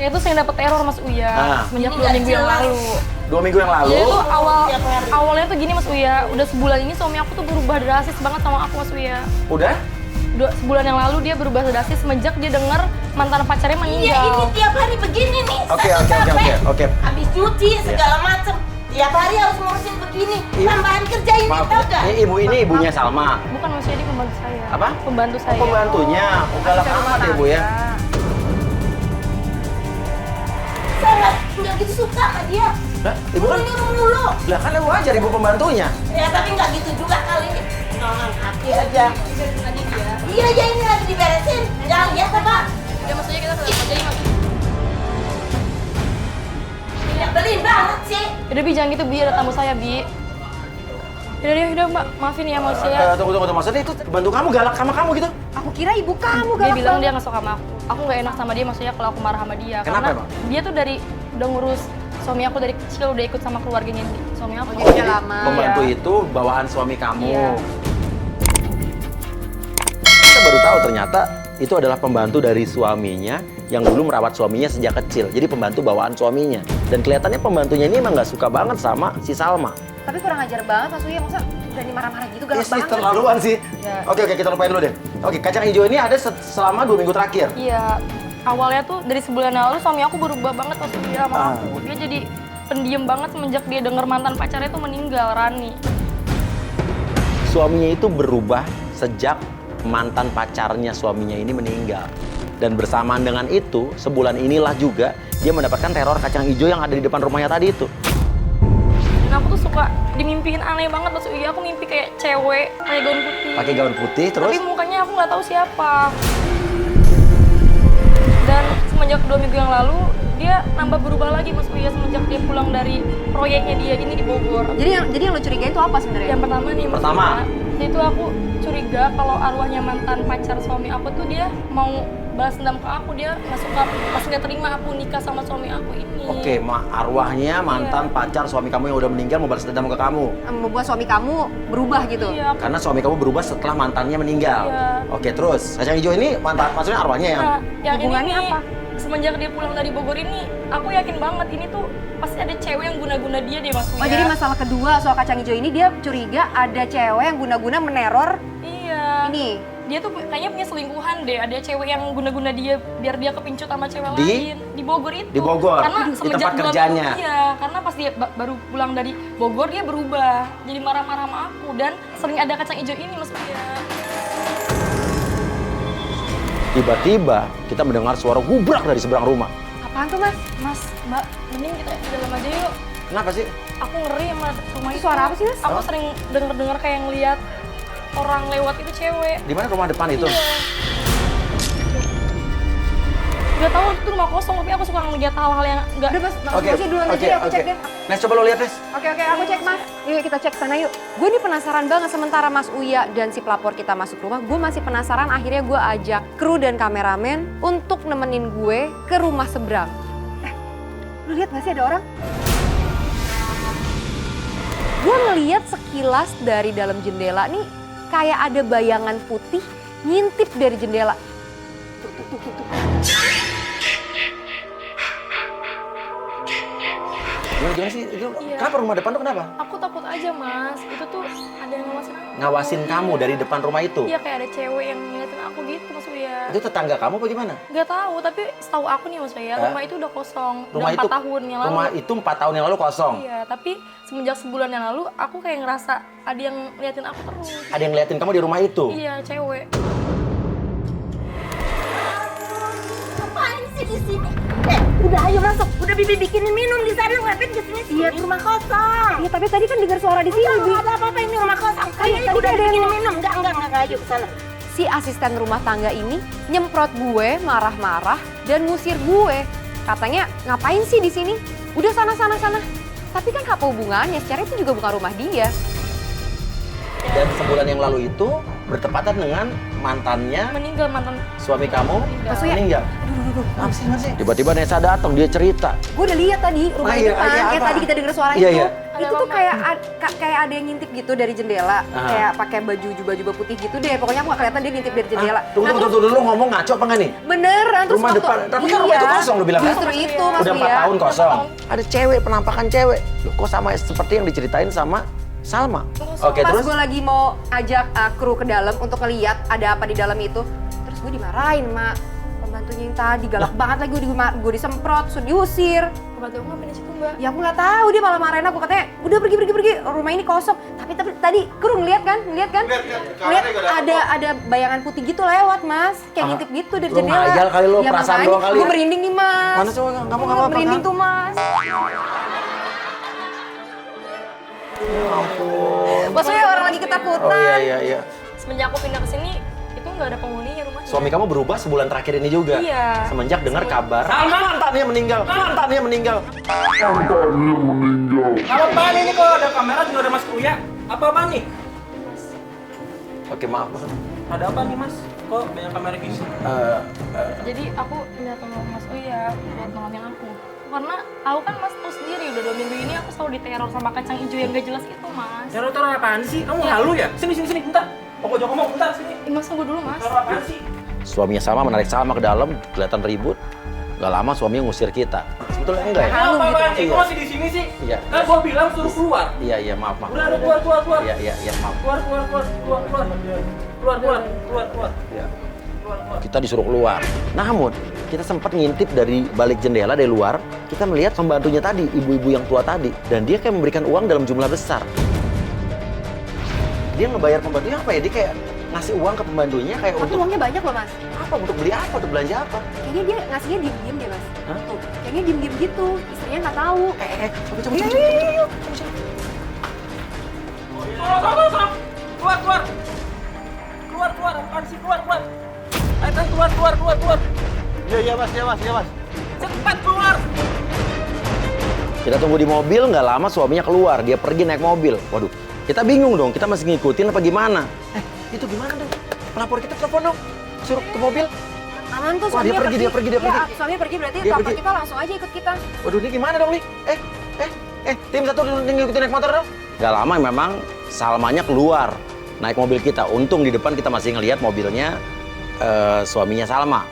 Saya tuh sering dapet teror Mas Uya semenjak 2 minggu yang lalu. 2 minggu yang lalu? Jadi tuh awalnya tuh gini Mas Uya, udah sebulan ini suami aku tuh berubah drastis banget sama aku Mas Uya. Udah? Sebulan yang lalu dia berubah drastis semenjak dia denger mantan pacarnya meninggal. Iya, ini tiap hari begini nih. Oke. Habis cuci segala macem. Tiap hari harus ngurusin begini. Tambahan kerja ini Maaf, tau gak? ini ibunya Salma. Bukan Mas Uya, dia pembantu saya. Apa? Pembantu saya. Oh, pembantunya. Oh, galak amat ya, Bu ya. Saya nggak gitu suka sama dia. Lah, ibu kan? Nyuruh mulu. Lah kan wajar ibu pembantunya. Ya tapi nggak gitu juga kali. Nonton kaki aja. Iya, ini lagi diberesin. Jangan lihat apa. Ya Mas Uya kita selesai aja Mas. Nyebelin banget sih. Udah Bi, jangan gitu Bi, ada tamu saya Bi. Udah Mbak, maafin ya Mas Uya. Tunggu. Maksudnya itu bantu kamu galak sama kamu gitu? Aku kira ibu kamu Dia galak bilang banget. dia nggak suka sama aku. Aku nggak enak sama dia maksudnya kalau aku marah sama dia. Kenapa Karena emang? dia tuh udah ngurus suami aku dari kecil, udah ikut sama keluarganya suami aku. Oh, jadi lama. Pembantu Iya. itu bawaan suami kamu. Iya. Kita baru tahu ternyata itu adalah pembantu dari suaminya yang dulu merawat suaminya sejak kecil. Jadi pembantu bawaan suaminya. Dan kelihatannya pembantunya ini emang nggak suka banget sama si Salma. Tapi kurang ajar banget Mas Uya, masa berani marah-marah gitu, galak Yes, banget. terlaluan sih. Ya. Oke, kita lupain dulu deh. Oke, kacang hijau ini ada selama 2 minggu terakhir. Iya, awalnya tuh dari sebulan yang lalu suami aku berubah banget waktu dia sama aku. Dia jadi pendiam banget semenjak dia denger mantan pacarnya tuh meninggal, Rani. Suaminya itu berubah sejak mantan pacarnya suaminya ini meninggal. Dan bersamaan dengan itu, sebulan inilah juga dia mendapatkan teror kacang hijau yang ada di depan rumahnya tadi itu. Dan aku tuh suka dimimpiin aneh banget Mas Uya. Aku mimpi kayak cewek, pakai gaun putih. Pakai gaun putih terus? Tapi mukanya aku nggak tahu siapa. Dan semenjak 2 minggu yang lalu, dia nambah berubah lagi Mas Uya semenjak dia pulang dari proyeknya dia ini di Bogor. Jadi yang lo curigain itu apa sebenarnya? Yang pertama nih Mas Pertama. Uya, itu aku curiga kalau arwahnya mantan pacar suami aku tuh dia mau balas dendam ke aku. Dia nggak suka pas nggak terima aku nikah sama suami aku ini. Oke, arwahnya mantan pacar suami kamu yang udah meninggal mau balas dendam ke kamu. Membuat suami kamu berubah gitu? Iya. Karena suami kamu berubah setelah mantannya meninggal. Iya. Oke, terus kacang hijau ini maksudnya arwahnya yang Nah, yang hubungannya ini nih, apa? Semenjak dia pulang dari Bogor ini, aku yakin banget ini tuh pasti ada cewek yang guna-guna dia deh Mas Uya. Oh jadi masalah kedua soal kacang hijau ini dia curiga ada cewek yang guna-guna meneror Iya. ini. Dia tuh kayaknya punya selingkuhan deh. Ada cewek yang guna-guna dia biar dia kepincut sama cewek Di? lain. Di Bogor itu. Di Bogor? Karena Di semenjak tempat 2 minggu, kerjanya? Iya, karena pas dia baru pulang dari Bogor dia berubah. Jadi marah-marah sama aku dan sering ada kacang hijau ini Mas Uya. tiba-tiba kita mendengar suara gubrak dari seberang rumah. Apaan tuh Mas? Mas, Mbak, mending kita ke dalam aja yuk. Kenapa sih? Aku ngeri sama rumah Itu itu. suara apa sih, Mas? Aku sering denger kayak ngeliat orang lewat itu cewek. Di mana rumah depan itu? Iya. Udah tahu itu rumah kosong, tapi aku suka ngeliat hal-hal yang enggak. Udah Mas, masih duluan aja deh, aku cek deh. Nes, coba lo lihat, Nes. Oke, aku cek Mas. Yuk kita cek sana yuk. Gue nih penasaran banget sementara Mas Uya dan si pelapor kita masuk rumah. Gue masih penasaran, akhirnya gue ajak kru dan kameramen untuk nemenin gue ke rumah seberang. Lu lihat gak sih ada orang? Gue ngeliat sekilas dari dalam jendela nih kayak ada bayangan putih ngintip dari jendela. Tuh. Gimana sih? Itu Iya. kenapa rumah depan tuh kenapa? Aku takut aja Mas, itu tuh ada yang ngawasin aku. Ngawasin kamu dari depan rumah itu? Iya kayak ada cewek yang ngeliatin aku gitu Mas Uya. Itu tetangga kamu apa gimana? Gak tahu, tapi setahu aku nih Mas Uya, rumah itu udah kosong. Udah 4 tahun yang lalu. Rumah itu 4 tahun yang lalu kosong? Iya, tapi semenjak sebulan yang lalu aku kayak ngerasa ada yang ngeliatin aku terus. Ada yang ngeliatin kamu di rumah itu? Iya, cewek. Ngapain sih di sini? Udah ayo masuk. Udah Bibi bikinin minum di sana. Ngapain ke sini? Iya, rumah kosong. Iya tapi tadi kan dengar suara di sini. Enggak ada apa-apa, ini rumah kosong. Ayo, Tadi udah ada yang bikinin minum. Enggak, ayo ke sana. Si asisten rumah tangga ini nyemprot gue marah-marah dan ngusir gue. Katanya ngapain sih di sini? Udah sana. Tapi kan apa hubungannya? Secara itu juga bukan rumah dia. Dan sebulan yang lalu itu bertepatan dengan mantannya, Meninggal mantan suami kamu Mas Uya. meninggal. Apa sih? Tiba-tiba Nesa datang, dia cerita. Gue udah lihat tadi rumah Ah, itu iya, kan, iya, kayak apa? tadi kita dengar suara Iya, itu. iya. Itu tuh kayak ada yang ngintip gitu dari jendela, kayak pakai baju putih gitu deh. Pokoknya aku nggak kelihatan dia ngintip dari jendela. Tunggu dulu, ngomong ngaco apa nggak nih? Beneran, terus Rumah depan, tapi kan rumah itu kosong lu bilang kan? Justru itu Mas Udah 4 Uya. tahun kosong. Ada cewek, penampakan cewek. Loh, kok sama seperti yang diceritain sama Salma? Oke, Pas terus? gue lagi mau ajak kru ke dalam untuk ngeliat ada apa di dalam itu, terus gue dimarahin sama pembantunya yang tadi, galak banget lagi, gue disemprot, terus diusir. Pembantu aku ngapain di situ, Mbak? Ya aku nggak tahu, dia malah marahin aku, katanya udah pergi, rumah ini kosong. Tapi tadi kru ngeliat kan? Ngeliat ada bayangan putih gitu lewat Mas, kayak ngintip gitu dari Lu jendela. ngayal kali lu, Ya perasaan makanya doang kali gue ya? merinding nih Mas. Mana coba, kamu nggak apa-apa Merinding kan? tuh Mas. Maksudnya orang lagi ketakutan. Oh iya. Semenjak aku pindah ke sini, itu nggak ada penghuninya rumahnya. Suami kamu berubah sebulan terakhir ini juga? Iya. Semenjak dengar kabar mantannya meninggal. Apaan ini kok ada kamera juga ada Mas Uya? Apa nih? Oke, maaf. Ada apa nih Mas? Kok banyak kamera gini? Jadi aku minta tolong Mas Uya buat nolongin aku. Karena aku kan Mas tahu sendiri udah 2 minggu ini aku selalu diteror sama kacang hijau yang gak jelas itu, Mas. Teror apaan sih? Kamu halu ya? Sini, bentar. Pokoknya ngomong, bentar, sini. Mas tunggu dulu, Mas. Teror apaan sih? Suaminya Salma menarik Salma ke dalam, kelihatan ribut. Gak lama suaminya ngusir kita. Sebetulnya enggak ya? Halu gitu. Apaan sih? Iya. Kok masih di sini sih? Iya. Kan gua bilang suruh keluar. Iya, maaf. Udah, keluar. Iya, maaf. Keluar. Iya. Kita disuruh keluar. Namun, kita sempat ngintip dari balik jendela dari luar, kita melihat pembantunya tadi, ibu-ibu yang tua tadi, dan dia kayak memberikan uang dalam jumlah besar. Dia ngebayar pembantunya apa ya? Dia kayak ngasih uang ke pembantunya kayak Tapi untuk uangnya banyak loh Mas. apa? Untuk beli apa? Untuk belanja apa? Kayaknya dia ngasihnya diem-diem deh Mas. Hah? Tuh, kayaknya diem-diem gitu. Istrinya nggak tahu. Coba. Keluar. Apaan sih? Keluar. Ayo kan keluar. Iya mas. Cepat keluar. Kita tunggu di mobil, nggak lama suaminya keluar. Dia pergi naik mobil. Waduh, kita bingung dong. Kita masih ngikutin apa gimana? Itu gimana dong? Pelapor kita telepon dong. Suruh ke mobil. Aman tuh Wah, dia suaminya pergi. Ya, suaminya pergi berarti Dia pelapor pergi. kita langsung aja ikut kita. Waduh, ini gimana dong nih? Tim 1 ngikutin naik motor dong. Gak lama memang Salmanya keluar naik mobil kita. Untung di depan kita masih ngelihat mobilnya suaminya Salma.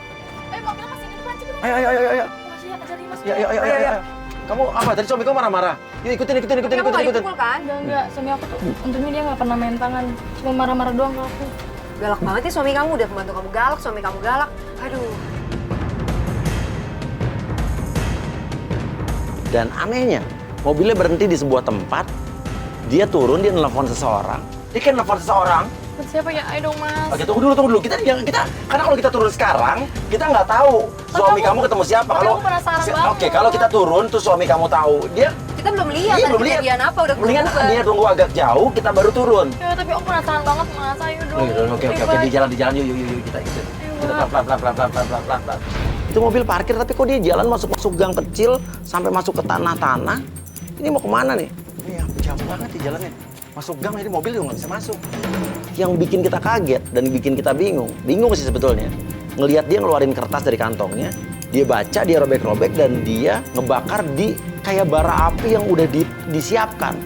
Mobilnya masih di depan, cepet. Ayo. Masih ajarin Mas. Ayo. Kamu apa? Tadi suami kamu marah-marah. Yuk ikutin. Kamu nggak dipukul kan? Enggak, suami aku tuh untungnya dia nggak pernah main tangan. Cuma marah-marah doang ke aku. Galak banget ya suami kamu, udah pembantu kamu galak, suami kamu galak. Aduh. Dan anehnya, mobilnya berhenti di sebuah tempat. Dia turun, dia nelfon seseorang. Dia kan nelfon seseorang. Buat siapa ya? Ayo dong, Mas. Oke, tunggu dulu. Karena kalau kita turun sekarang, kita nggak tahu suami kamu ketemu siapa. Tapi aku penasaran banget. Oke, kalau kita turun, tuh suami kamu tahu. Dia Kita belum lihat Iya, tadi kejadian apa, udah mendingan berubah. dia tunggu agak jauh, kita baru turun. Ya, tapi aku penasaran banget, Mas. Ayo dong. Oke, di jalan yuk kita pelan. Itu mobil parkir tapi kok dia jalan masuk gang kecil sampai masuk ke tanah. Ini mau kemana nih? Ini jauh banget di jalannya. Masuk gang jadi mobil juga nggak bisa masuk. Yang bikin kita kaget dan bikin kita bingung sih sebetulnya. Ngelihat dia ngeluarin kertas dari kantongnya, dia baca, dia robek-robek dan dia ngebakar di kayak bara api yang udah disiapkan.